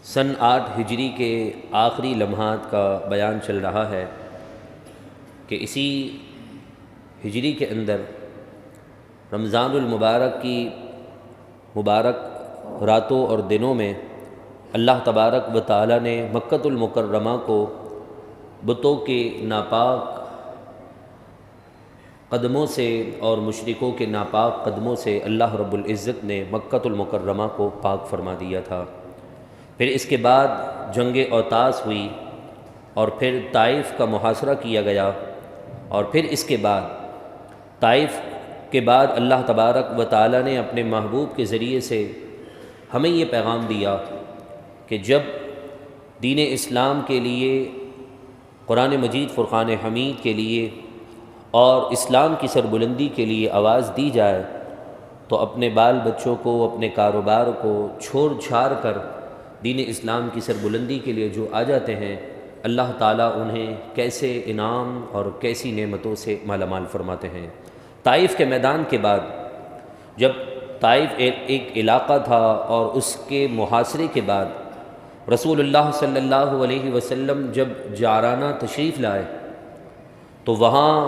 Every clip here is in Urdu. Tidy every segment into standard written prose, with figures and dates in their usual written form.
سن 8 ہجری کے آخری لمحات کا بیان چل رہا ہے کہ اسی ہجری کے اندر رمضان المبارک کی مبارک راتوں اور دنوں میں اللہ تبارک و تعالی نے مکۃ المکرمہ کو بتوں کے ناپاک قدموں سے اور مشرکوں کے ناپاک قدموں سے اللہ رب العزت نے مکۃ المکرمہ کو پاک فرما دیا تھا۔ پھر اس کے بعد جنگ اوطاس ہوئی اور پھر طائف کا محاصرہ کیا گیا، اور پھر اس کے بعد طائف کے بعد اللہ تبارک و تعالی نے اپنے محبوب کے ذریعے سے ہمیں یہ پیغام دیا کہ جب دین اسلام کے لیے، قرآن مجید فرقان حمید کے لیے اور اسلام کی سربلندی کے لیے آواز دی جائے تو اپنے بال بچوں کو، اپنے کاروبار کو چھوڑ چھاڑ کر دین اسلام کی سربلندی کے لیے جو آ جاتے ہیں، اللہ تعالیٰ انہیں کیسے انعام اور کیسی نعمتوں سے مالا مال فرماتے ہیں۔ طائف کے میدان کے بعد جب طائف ایک علاقہ تھا اور اس کے محاصرے کے بعد رسول اللہ صلی اللہ علیہ وسلم جب جعرانہ تشریف لائے تو وہاں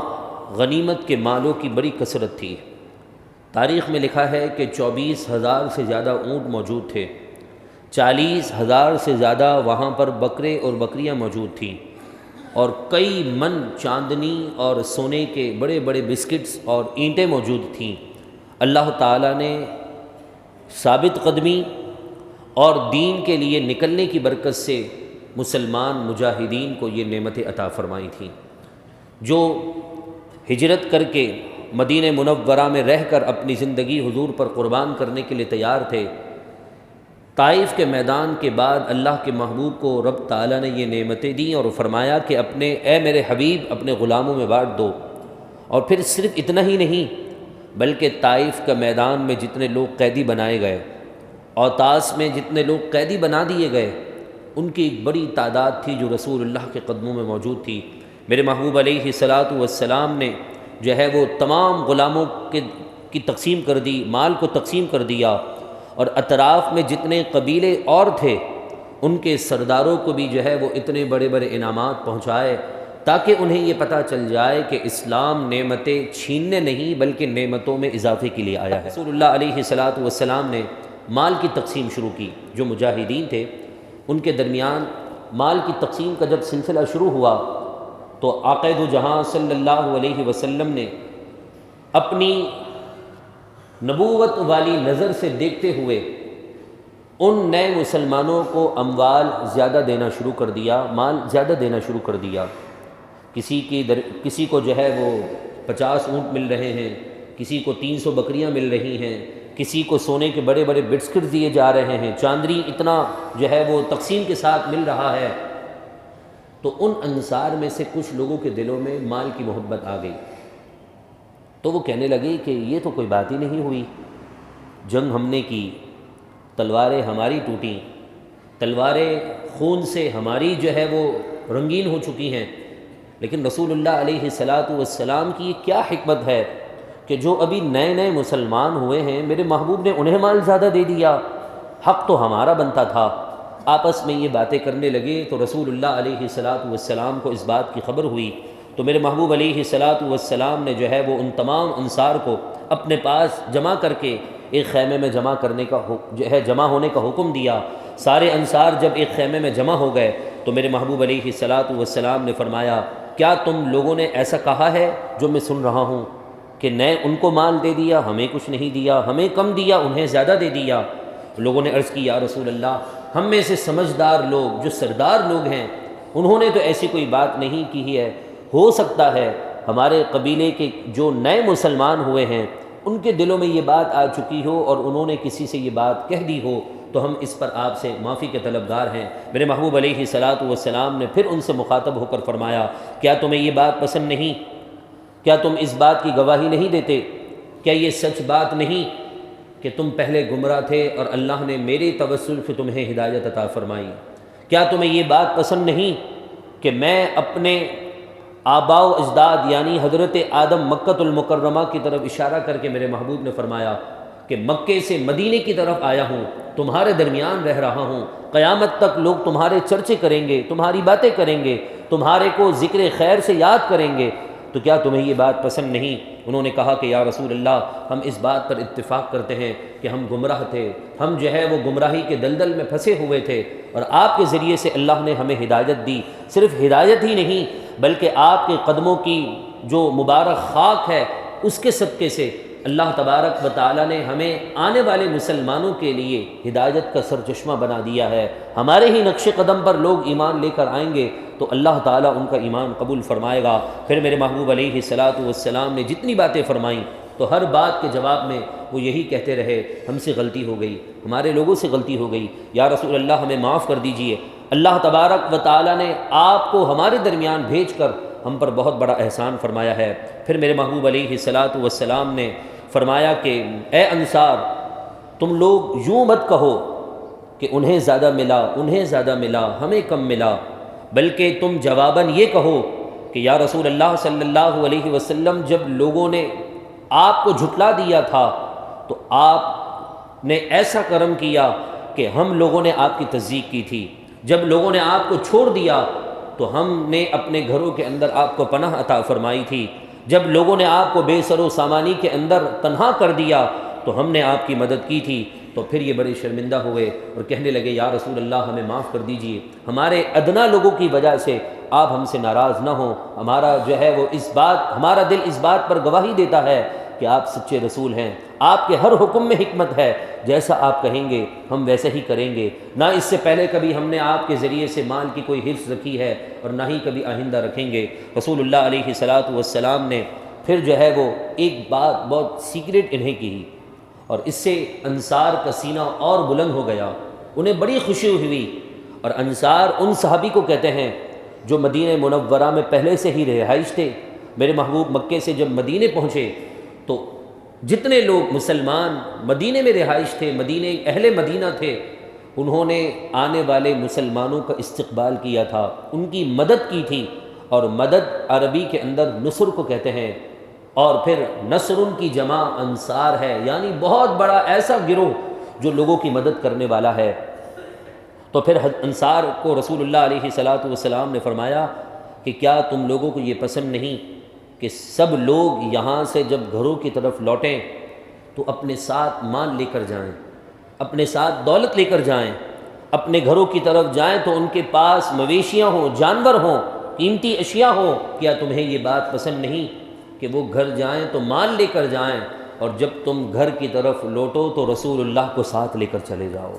غنیمت کے مالوں کی بڑی کثرت تھی۔ تاریخ میں لکھا ہے کہ 24,000 سے زیادہ اونٹ موجود تھے، 40,000 سے زیادہ وہاں پر بکرے اور بکریاں موجود تھیں، اور کئی من چاندنی اور سونے کے بڑے بڑے بسکٹس اور اینٹیں موجود تھیں۔ اللہ تعالیٰ نے ثابت قدمی اور دین کے لیے نکلنے کی برکت سے مسلمان مجاہدین کو یہ نعمتیں عطا فرمائی تھیں، جو ہجرت کر کے مدینہ منورہ میں رہ کر اپنی زندگی حضور پر قربان کرنے کے لیے تیار تھے۔ طائف کے میدان کے بعد اللہ کے محبوب کو رب تعالیٰ نے یہ نعمتیں دیں اور فرمایا کہ اے میرے حبیب اپنے غلاموں میں بانٹ دو۔ اور پھر صرف اتنا ہی نہیں بلکہ طائف کا میدان میں جتنے لوگ قیدی بنائے گئے، اوطاس میں جتنے لوگ قیدی بنا دیے گئے، ان کی ایک بڑی تعداد تھی جو رسول اللہ کے قدموں میں موجود تھی۔ میرے محبوب علیہ الصلاۃ والسلام نے جو ہے وہ تمام غلاموں کی تقسیم کر دی، مال کو تقسیم کر دیا، اور اطراف میں جتنے قبیلے اور تھے ان کے سرداروں کو بھی جو ہے وہ اتنے بڑے بڑے انعامات پہنچائے تاکہ انہیں یہ پتہ چل جائے کہ اسلام نعمتیں چھیننے نہیں بلکہ نعمتوں میں اضافے کے لیے آیا ہے۔ رسول اللہ علیہ الصلاۃ والسلام نے مال کی تقسیم شروع کی۔ جو مجاہدین تھے ان کے درمیان مال کی تقسیم کا جب سلسلہ شروع ہوا تو آقا دو جہاں صلی اللہ علیہ وسلم نے اپنی نبوت والی نظر سے دیکھتے ہوئے ان نئے مسلمانوں کو اموال زیادہ دینا شروع کر دیا، مال زیادہ دینا شروع کر دیا۔ کسی کو جو ہے وہ 50 اونٹ مل رہے ہیں، کسی کو 300 بکریاں مل رہی ہیں، کسی کو سونے کے بڑے بڑے بسکٹ دیے جا رہے ہیں، چاندنی اتنا جو ہے وہ تقسیم کے ساتھ مل رہا ہے۔ تو ان انصار میں سے کچھ لوگوں کے دلوں میں مال کی محبت آ گئی، تو وہ کہنے لگے کہ یہ تو کوئی بات ہی نہیں ہوئی، جنگ ہم نے کی، تلواریں ہماری ٹوٹیں، تلواریں خون سے ہماری جو ہے وہ رنگین ہو چکی ہیں، لیکن رسول اللہ علیہ الصلاۃ والسلام کی یہ کیا حکمت ہے کہ جو ابھی نئے نئے مسلمان ہوئے ہیں میرے محبوب نے انہیں مال زیادہ دے دیا، حق تو ہمارا بنتا تھا۔ آپس میں یہ باتیں کرنے لگے تو رسول اللہ علیہ الصلاۃ والسلام کو اس بات کی خبر ہوئی، تو میرے محبوب علیہ الصلاۃ والسلام نے جو ہے وہ ان تمام انصار کو اپنے پاس جمع کر کے ایک خیمے میں جمع ہونے کا حکم دیا۔ سارے انصار جب ایک خیمے میں جمع ہو گئے تو میرے محبوب علیہ الصلاۃ والسلام نے فرمایا، کیا تم لوگوں نے ایسا کہا ہے جو میں سن رہا ہوں کہ نئے ان کو مال دے دیا، ہمیں کچھ نہیں دیا، ہمیں کم دیا، انہیں زیادہ دے دیا؟ لوگوں نے عرض کی، یا رسول اللہ، ہم میں سے سمجھدار لوگ جو سردار لوگ ہیں انہوں نے تو ایسی کوئی بات نہیں کی ہے، ہو سکتا ہے ہمارے قبیلے کے جو نئے مسلمان ہوئے ہیں ان کے دلوں میں یہ بات آ چکی ہو اور انہوں نے کسی سے یہ بات کہہ دی ہو، تو ہم اس پر آپ سے معافی کے طلبگار ہیں۔ میرے محبوب علیہ الصلاۃ والسلام نے پھر ان سے مخاطب ہو کر فرمایا، کیا تمہیں یہ بات پسند نہیں؟ کیا تم اس بات کی گواہی نہیں دیتے؟ کیا یہ سچ بات نہیں کہ تم پہلے گمراہ تھے اور اللہ نے میرے توسل سے تمہیں ہدایت عطا فرمائی؟ کیا تمہیں یہ بات پسند نہیں کہ میں اپنے آباء و اجداد یعنی حضرت آدم مکۃ المکرمہ کی طرف اشارہ کر کے میرے محبوب نے فرمایا کہ مکے سے مدینے کی طرف آیا ہوں، تمہارے درمیان رہ رہا ہوں، قیامت تک لوگ تمہارے چرچے کریں گے، تمہاری باتیں کریں گے، تمہارے کو ذکر خیر سے یاد کریں گے، تو کیا تمہیں یہ بات پسند نہیں؟ انہوں نے کہا کہ یا رسول اللہ، ہم اس بات پر اتفاق کرتے ہیں کہ ہم گمراہ تھے، ہم جو ہے وہ گمراہی کے دلدل میں پھنسے ہوئے تھے، اور آپ کے ذریعے سے اللہ نے ہمیں ہدایت دی، صرف ہدایت ہی نہیں بلکہ آپ کے قدموں کی جو مبارک خاک ہے اس کے صدقے سے اللہ تبارک و تعالیٰ نے ہمیں آنے والے مسلمانوں کے لیے ہدایت کا سرچشمہ بنا دیا ہے۔ ہمارے ہی نقش قدم پر لوگ ایمان لے کر آئیں گے تو اللہ تعالیٰ ان کا ایمان قبول فرمائے گا۔ پھر میرے محبوب علیہ الصلاۃ والسلام نے جتنی باتیں فرمائیں تو ہر بات کے جواب میں وہ یہی کہتے رہے، ہم سے غلطی ہو گئی، ہمارے لوگوں سے غلطی ہو گئی، یا رسول اللہ ہمیں معاف کر دیجئے۔ اللہ تبارک و تعالیٰ نے آپ کو ہمارے درمیان بھیج کر ہم پر بہت بڑا احسان فرمایا ہے۔ پھر میرے محبوب علیہ الصلاۃ والسلام نے فرمایا کہ اے انصار، تم لوگ یوں مت کہو کہ انہیں زیادہ ملا، انہیں زیادہ ملا، ہمیں کم ملا، بلکہ تم جواباً یہ کہو کہ یا رسول اللہ صلی اللہ علیہ وسلم، جب لوگوں نے آپ کو جھٹلا دیا تھا تو آپ نے ایسا کرم کیا کہ ہم لوگوں نے آپ کی تصدیق کی تھی، جب لوگوں نے آپ کو چھوڑ دیا تو ہم نے اپنے گھروں کے اندر آپ کو پناہ عطا فرمائی تھی، جب لوگوں نے آپ کو بے سر و سامانی کے اندر تنہا کر دیا تو ہم نے آپ کی مدد کی تھی۔ تو پھر یہ بڑے شرمندہ ہوئے اور کہنے لگے یا رسول اللہ ہمیں معاف کر دیجئے، ہمارے ادنا لوگوں کی وجہ سے آپ ہم سے ناراض نہ ہوں، ہمارا جو ہے وہ ہمارا دل اس بات پر گواہی دیتا ہے کہ آپ سچے رسول ہیں، آپ کے ہر حکم میں حکمت ہے، جیسا آپ کہیں گے ہم ویسے ہی کریں گے، نہ اس سے پہلے کبھی ہم نے آپ کے ذریعے سے مال کی کوئی حفظ رکھی ہے اور نہ ہی کبھی آئندہ رکھیں گے۔ رسول اللہ علیہ الصلاۃ والسلام نے پھر جو ہے وہ ایک بات بہت سیکریٹ انہیں کی، اور اس سے انصار کا سینہ اور بلند ہو گیا، انہیں بڑی خوشی ہوئی۔ اور انصار ان صحابی کو کہتے ہیں جو مدینہ منورہ میں پہلے سے ہی رہائش تھے۔ میرے محبوب مکے سے جب مدینے پہنچے تو جتنے لوگ مسلمان مدینے میں رہائش تھے، اہل مدینہ تھے، انہوں نے آنے والے مسلمانوں کا استقبال کیا تھا، ان کی مدد کی تھی، اور مدد عربی کے اندر نصر کو کہتے ہیں، اور پھر نصر کی جمع انصار ہے، یعنی بہت بڑا ایسا گروہ جو لوگوں کی مدد کرنے والا ہے۔ تو پھر انصار کو رسول اللہ علیہ الصلاۃ والسلام نے فرمایا کہ کیا تم لوگوں کو یہ پسند نہیں کہ سب لوگ یہاں سے جب گھروں کی طرف لوٹیں تو اپنے ساتھ مال لے کر جائیں، اپنے ساتھ دولت لے کر جائیں، اپنے گھروں کی طرف جائیں تو ان کے پاس مویشیاں ہوں، جانور ہوں، قیمتی اشیاء ہوں؟ کیا تمہیں یہ بات پسند نہیں کہ وہ گھر جائیں تو مال لے کر جائیں، اور جب تم گھر کی طرف لوٹو تو رسول اللہ کو ساتھ لے کر چلے جاؤ؟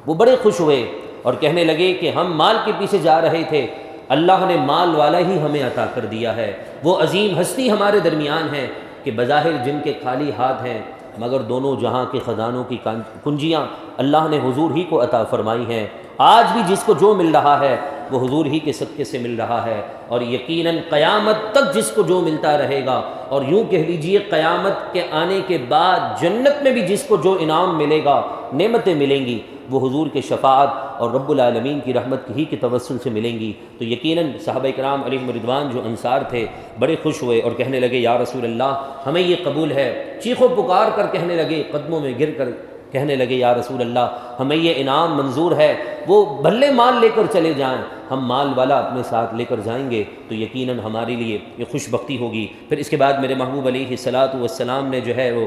وہ بڑے خوش ہوئے اور کہنے لگے کہ ہم مال کے پیچھے جا رہے تھے، اللہ نے مال والا ہی ہمیں عطا کر دیا ہے، وہ عظیم ہستی ہمارے درمیان ہے کہ بظاہر جن کے خالی ہاتھ ہیں مگر دونوں جہاں کے خزانوں کی کنجیاں اللہ نے حضور ہی کو عطا فرمائی ہیں۔ آج بھی جس کو جو مل رہا ہے وہ حضور ہی کے صدقے سے مل رہا ہے، اور یقیناً قیامت تک جس کو جو ملتا رہے گا، اور یوں کہہ لیجئے قیامت کے آنے کے بعد جنت میں بھی جس کو جو انعام ملے گا، نعمتیں ملیں گی، وہ حضور کے شفاعت اور رب العالمین کی رحمت ہی کے توسل سے ملیں گی۔ تو یقیناً صحابہ کرام علیہم رضوان جو انصار تھے بڑے خوش ہوئے اور کہنے لگے یا رسول اللہ ہمیں یہ قبول ہے، چیخ و پکار کر کہنے لگے، قدموں میں گر کر کہنے لگے یا رسول اللہ ہمیں یہ انعام منظور ہے، وہ بھلے مال لے کر چلے جائیں، ہم مال والا اپنے ساتھ لے کر جائیں گے تو یقیناً ہمارے لیے یہ خوش بختی ہوگی۔ پھر اس کے بعد میرے محبوب علیہ الصلاۃ والسلام نے جو ہے وہ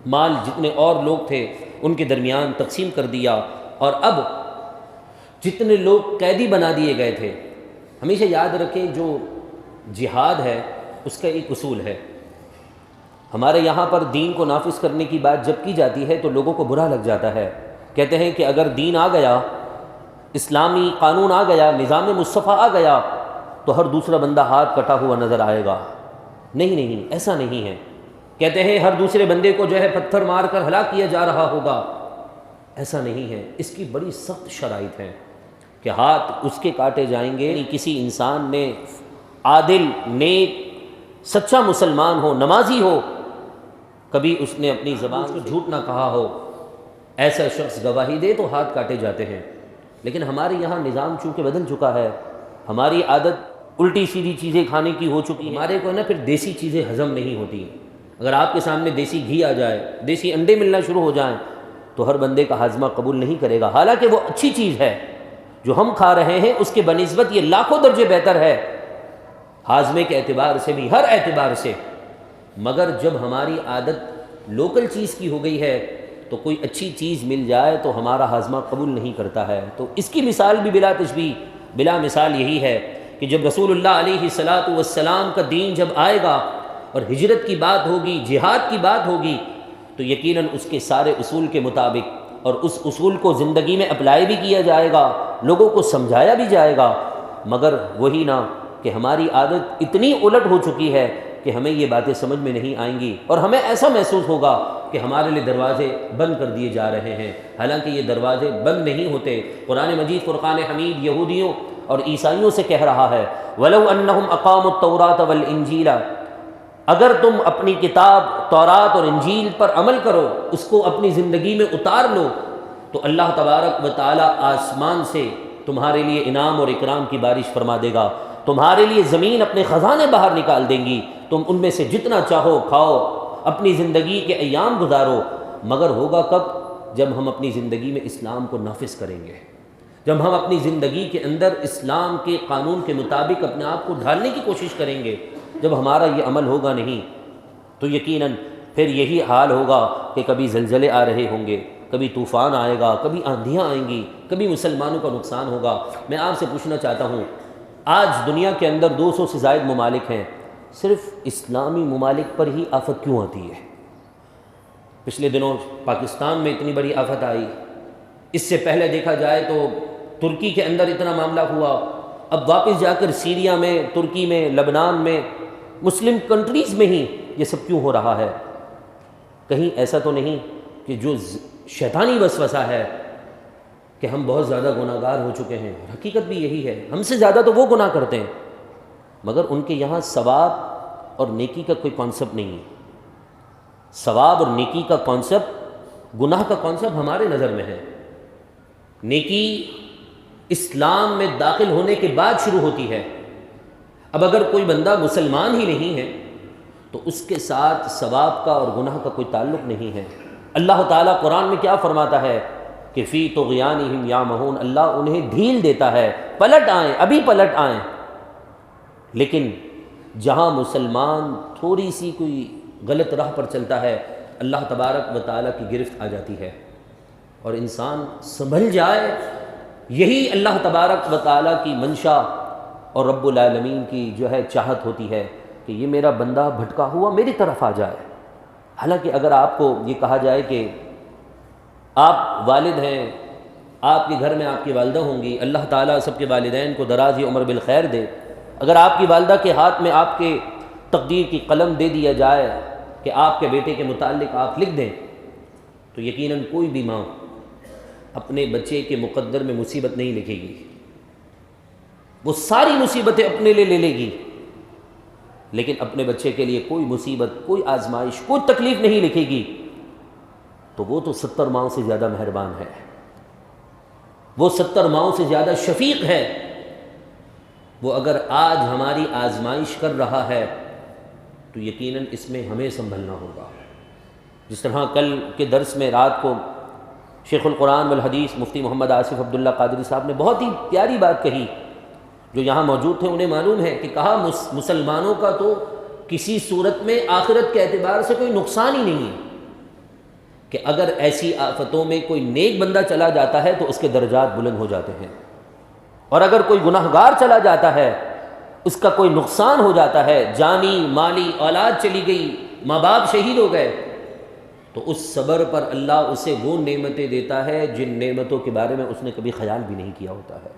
مال جتنے اور لوگ تھے ان کے درمیان تقسیم کر دیا، اور اب جتنے لوگ قیدی بنا دیے گئے تھے، ہمیشہ یاد رکھیں جو جہاد ہے اس کا ایک اصول ہے، ہمارے یہاں پر دین کو نافذ کرنے کی بات جب کی جاتی ہے تو لوگوں کو برا لگ جاتا ہے، کہتے ہیں کہ اگر دین آ گیا، اسلامی قانون آ گیا، نظام مصطفیٰ آ گیا تو ہر دوسرا بندہ ہاتھ کٹا ہوا نظر آئے گا۔ نہیں، ایسا نہیں ہے۔ کہتے ہیں ہر دوسرے بندے کو جو ہے پتھر مار کر ہلاک کیا جا رہا ہوگا، ایسا نہیں ہے۔ اس کی بڑی سخت شرائط ہیں کہ ہاتھ اس کے کاٹے جائیں گے، کسی انسان نے عادل، نیک، سچا مسلمان ہو، نمازی ہو، کبھی اس نے اپنی زبان کو جھوٹ نہ کہا ہو، ایسا شخص گواہی دے تو ہاتھ کاٹے جاتے ہیں۔ لیکن ہمارے یہاں نظام چونکہ بدل چکا ہے، ہماری عادت الٹی سیدھی چیزیں کھانے کی ہو چکی ہے، ہمارے کو نا پھر دیسی چیزیں ہضم نہیں ہوتی، اگر آپ کے سامنے دیسی گھی آ جائے، دیسی انڈے ملنا شروع ہو جائیں تو ہر بندے کا ہاضمہ قبول نہیں کرے گا، حالانکہ وہ اچھی چیز ہے، جو ہم کھا رہے ہیں اس کے بنسبت یہ لاکھوں درجے بہتر ہے، ہاضمے کے اعتبار سے بھی، ہر اعتبار سے۔ مگر جب ہماری عادت لوکل چیز کی ہو گئی ہے تو کوئی اچھی چیز مل جائے تو ہمارا ہاضمہ قبول نہیں کرتا ہے۔ تو اس کی مثال بھی بلا تشبیہ، بلا مثال یہی ہے کہ جب رسول اللہ علیہ الصلاۃ والسلام کا دین جب آئے گا اور ہجرت کی بات ہوگی، جہاد کی بات ہوگی، تو یقیناً اس کے سارے اصول کے مطابق اور اس اصول کو زندگی میں اپلائی بھی کیا جائے گا، لوگوں کو سمجھایا بھی جائے گا، مگر وہی نہ کہ ہماری عادت اتنی الٹ ہو چکی ہے کہ ہمیں یہ باتیں سمجھ میں نہیں آئیں گی، اور ہمیں ایسا محسوس ہوگا کہ ہمارے لیے دروازے بند کر دیے جا رہے ہیں، حالانکہ یہ دروازے بند نہیں ہوتے۔ قرآن مجید فرقان حمید یہودیوں اور عیسائیوں سے کہہ رہا ہے وَلَوْ أَنَّهُمْ أَقَامُوا التَّوْرَاةَ وَالْإِنْجِيلَ، اگر تم اپنی کتاب تورات اور انجیل پر عمل کرو، اس کو اپنی زندگی میں اتار لو، تو اللہ تبارک و تعالیٰ آسمان سے تمہارے لیے انعام اور اکرام کی بارش فرما دے گا، تمہارے لیے زمین اپنے خزانے باہر نکال دیں گی، تم ان میں سے جتنا چاہو کھاؤ، اپنی زندگی کے ایام گزارو، مگر ہوگا کب؟ جب ہم اپنی زندگی میں اسلام کو نافذ کریں گے، جب ہم اپنی زندگی کے اندر اسلام کے قانون کے مطابق اپنے آپ کو ڈھالنے کی کوشش کریں گے۔ جب ہمارا یہ عمل ہوگا نہیں تو یقیناً پھر یہی حال ہوگا کہ کبھی زلزلے آ رہے ہوں گے، کبھی طوفان آئے گا، کبھی آندھیاں آئیں گی، کبھی مسلمانوں کا نقصان ہوگا۔ میں آپ سے پوچھنا چاہتا ہوں، آج دنیا کے اندر 200 سے زائد ممالک ہیں، صرف اسلامی ممالک پر ہی آفت کیوں آتی ہے؟ پچھلے دنوں پاکستان میں اتنی بڑی آفت آئی، اس سے پہلے دیکھا جائے تو ترکی کے اندر اتنا معاملہ ہوا، اب واپس جا کر سیریا میں، ترکی میں، لبنان میں، مسلم کنٹریز میں ہی یہ سب کیوں ہو رہا ہے؟ کہیں ایسا تو نہیں کہ جو شیطانی وسوسہ ہے کہ ہم بہت زیادہ گناہ گار ہو چکے ہیں؟ حقیقت بھی یہی ہے، ہم سے زیادہ تو وہ گناہ کرتے ہیں، مگر ان کے یہاں ثواب اور نیکی کا کوئی کانسیپٹ نہیں ہے۔ ثواب اور نیکی کا کانسیپٹ، گناہ کا کانسیپٹ ہمارے نظر میں ہے۔ نیکی اسلام میں داخل ہونے کے بعد شروع ہوتی ہے۔ اب اگر کوئی بندہ مسلمان ہی نہیں ہے تو اس کے ساتھ ثواب کا اور گناہ کا کوئی تعلق نہیں ہے۔ اللہ تعالیٰ قرآن میں کیا فرماتا ہے کہ فی طغیانہم یعمہون، اللہ انہیں ڈھیل دیتا ہے، پلٹ آئیں، ابھی پلٹ آئیں۔ لیکن جہاں مسلمان تھوڑی سی کوئی غلط راہ پر چلتا ہے، اللہ تبارک و تعالیٰ کی گرفت آ جاتی ہے اور انسان سنبھل جائے۔ یہی اللہ تبارک و تعالیٰ کی منشا اور رب العالمین کی جو ہے چاہت ہوتی ہے کہ یہ میرا بندہ بھٹکا ہوا میری طرف آ جائے۔ حالانکہ اگر آپ کو یہ کہا جائے کہ آپ والد ہیں، آپ کے گھر میں آپ کی والدہ ہوں گی، اللہ تعالیٰ سب کے والدین کو دراز عمر بالخیر دے، اگر آپ کی والدہ کے ہاتھ میں آپ کے تقدیر کی قلم دے دیا جائے کہ آپ کے بیٹے کے متعلق آپ لکھ دیں، تو یقیناً کوئی بھی ماں اپنے بچے کے مقدر میں مصیبت نہیں لکھے گی، وہ ساری مصیبتیں اپنے لیے لے لے گی، لیکن اپنے بچے کے لیے کوئی مصیبت، کوئی آزمائش، کوئی تکلیف نہیں لکھے گی، تو وہ تو 70 ماؤں سے زیادہ مہربان ہے، وہ 70 ماؤں سے زیادہ شفیق ہے۔ وہ اگر آج ہماری آزمائش کر رہا ہے تو یقیناً اس میں ہمیں سنبھلنا ہوگا۔ جس طرح کل کے درس میں رات کو شیخ القرآن والحدیث مفتی محمد آصف عبداللہ قادری صاحب نے بہت ہی پیاری بات کہی، جو یہاں موجود تھے انہیں معلوم ہے، کہ کہا مسلمانوں کا تو کسی صورت میں آخرت کے اعتبار سے کوئی نقصان ہی نہیں ہے، کہ اگر ایسی آفتوں میں کوئی نیک بندہ چلا جاتا ہے تو اس کے درجات بلند ہو جاتے ہیں، اور اگر کوئی گناہ گار چلا جاتا ہے اس کا کوئی نقصان ہو جاتا ہے، جانی مالی اولاد چلی گئی، ماں باپ شہید ہو گئے، تو اس صبر پر اللہ اسے وہ نعمتیں دیتا ہے جن نعمتوں کے بارے میں اس نے کبھی خیال بھی نہیں کیا ہوتا ہے۔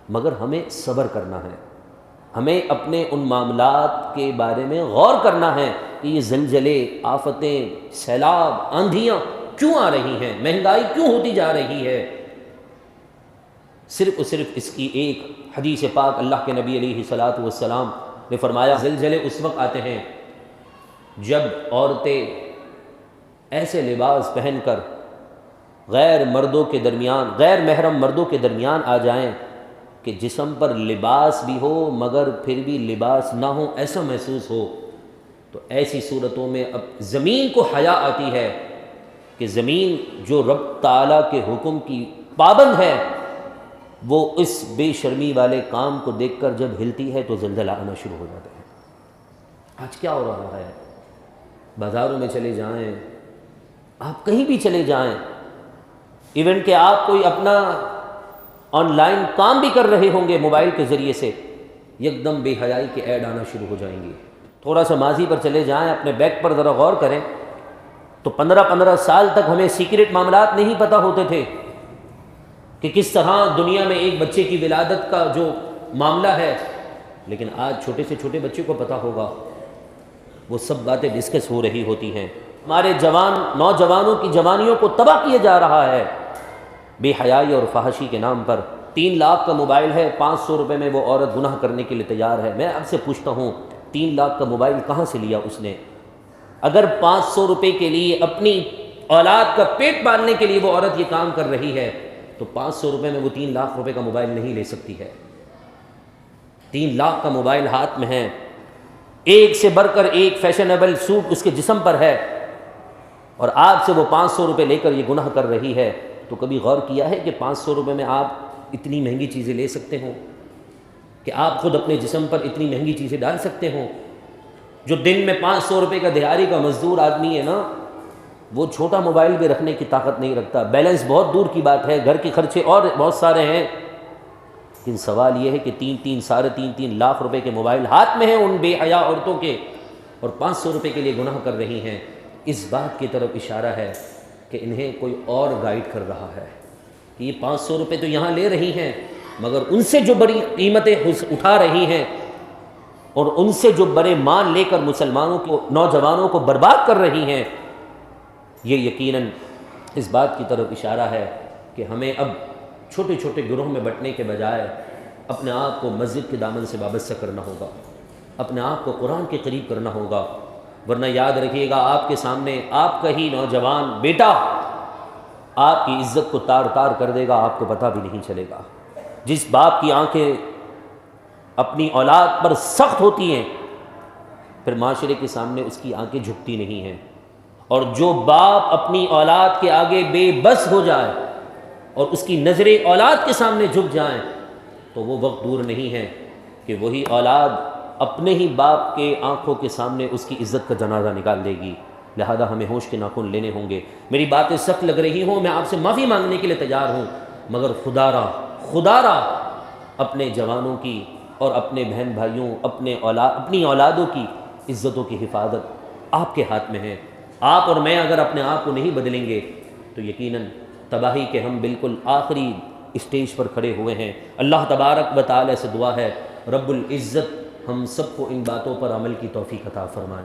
مگر ہمیں صبر کرنا ہے، ہمیں اپنے ان معاملات کے بارے میں غور کرنا ہے کہ یہ زلزلے، آفتیں، سیلاب، آندھیاں کیوں آ رہی ہیں، مہنگائی کیوں ہوتی جا رہی ہے۔ صرف اور صرف اس کی ایک حدیث پاک اللہ کے نبی علیہ الصلاۃ والسلام نے فرمایا، زلزلے اس وقت آتے ہیں جب عورتیں ایسے لباس پہن کر غیر محرم مردوں کے درمیان آ جائیں کہ جسم پر لباس بھی ہو مگر پھر بھی لباس نہ ہو، ایسا محسوس ہو، تو تو ایسی صورتوں میں اب زمین کو حیا آتی ہے کہ زمین جو رب تعالیٰ کے حکم کی پابند ہے وہ اس بے شرمی والے کام کو دیکھ کر جب ہلتی ہے تو زلزلہ آنا شروع ہو جاتا ہے۔ آج کیا ہو رہا ہے؟ بازاروں میں چلے جائیں، آپ کہیں بھی چلے جائیں، ایون کہ آپ کوئی اپنا آن لائن کام بھی کر رہے ہوں گے موبائل کے ذریعے سے، یکدم بے حیائی کے ایڈ آنا شروع ہو جائیں گے۔ تھوڑا سا ماضی پر چلے جائیں، اپنے بیک پر ذرا غور کریں تو 15 سال تک ہمیں سیکرٹ معاملات نہیں پتہ ہوتے تھے کہ کس طرح دنیا میں ایک بچے کی ولادت کا جو معاملہ ہے، لیکن آج چھوٹے سے چھوٹے بچے کو پتہ ہوگا، وہ سب باتیں ڈسکس ہو رہی ہوتی ہیں۔ ہمارے نوجوانوں کی جوانیوں کو تباہ کیا جا رہا ہے بے حیائی اور فحاشی کے نام پر۔ 3 لاکھ کا موبائل ہے، 500 روپے میں وہ عورت گناہ کرنے کے لیے تیار ہے۔ میں آپ سے پوچھتا ہوں 3 لاکھ کا موبائل کہاں سے لیا اس نے؟ اگر 500 روپے کے لیے اپنی اولاد کا پیٹ پالنے کے لیے وہ عورت یہ کام کر رہی ہے تو 500 روپے میں وہ 3 لاکھ روپے کا موبائل نہیں لے سکتی ہے۔ 3 لاکھ کا موبائل ہاتھ میں ہے، ایک سے بڑھ کر ایک فیشنیبل سوٹ اس کے جسم پر ہے، اور آپ سے وہ 500 روپے لے کر یہ گناہ کر رہی ہے۔ تو کبھی غور کیا ہے کہ 500 روپے میں آپ اتنی مہنگی چیزیں لے سکتے ہوں؟ کہ آپ خود اپنے جسم پر اتنی مہنگی چیزیں ڈال سکتے ہوں؟ جو دن میں 500 روپے کا دیہاڑی کا مزدور آدمی ہے نا، وہ چھوٹا موبائل بھی رکھنے کی طاقت نہیں رکھتا۔ بیلنس بہت دور کی بات ہے، گھر کے خرچے اور بہت سارے ہیں، لیکن سوال یہ ہے کہ 3.5 لاکھ روپے کے موبائل ہاتھ میں ہیں ان بے حیا عورتوں کے، اور 500 روپے کے لیے گناہ کر رہی ہیں۔ اس بات کی طرف اشارہ ہے کہ انہیں کوئی اور گائیڈ کر رہا ہے کہ یہ 500 روپے تو یہاں لے رہی ہیں، مگر ان سے جو بڑی قیمتیں اٹھا رہی ہیں اور ان سے جو بڑے مال لے کر مسلمانوں کو، نوجوانوں کو برباد کر رہی ہیں، یہ یقیناً اس بات کی طرف اشارہ ہے کہ ہمیں اب چھوٹے چھوٹے گروہ میں بٹنے کے بجائے اپنے آپ کو مسجد کے دامن سے وابستہ کرنا ہوگا، اپنے آپ کو قرآن کے قریب کرنا ہوگا، ورنہ یاد رکھیے گا آپ کے سامنے آپ کا ہی نوجوان بیٹا آپ کی عزت کو تار تار کر دے گا، آپ کو پتہ بھی نہیں چلے گا۔ جس باپ کی آنکھیں اپنی اولاد پر سخت ہوتی ہیں، پھر معاشرے کے سامنے اس کی آنکھیں جھکتی نہیں ہیں، اور جو باپ اپنی اولاد کے آگے بے بس ہو جائے اور اس کی نظریں اولاد کے سامنے جھک جائیں تو وہ وقت دور نہیں ہے کہ وہی اولاد اپنے ہی باپ کے آنکھوں کے سامنے اس کی عزت کا جنازہ نکال دے گی۔ لہذا ہمیں ہوش کے ناخن لینے ہوں گے۔ میری باتیں سخت لگ رہی ہوں، میں آپ سے معافی مانگنے کے لیے تیار ہوں، مگر خدا را اپنے جوانوں کی اور اپنے بہن بھائیوں، اپنی اولادوں کی عزتوں کی حفاظت آپ کے ہاتھ میں ہے۔ آپ اور میں اگر اپنے آپ کو نہیں بدلیں گے تو یقیناً تباہی کے ہم بالکل آخری اسٹیج پر کھڑے ہوئے ہیں۔ اللہ تبارک و تعالی سے دعا ہے رب العزت ہم سب کو ان باتوں پر عمل کی توفیق عطا فرمائے۔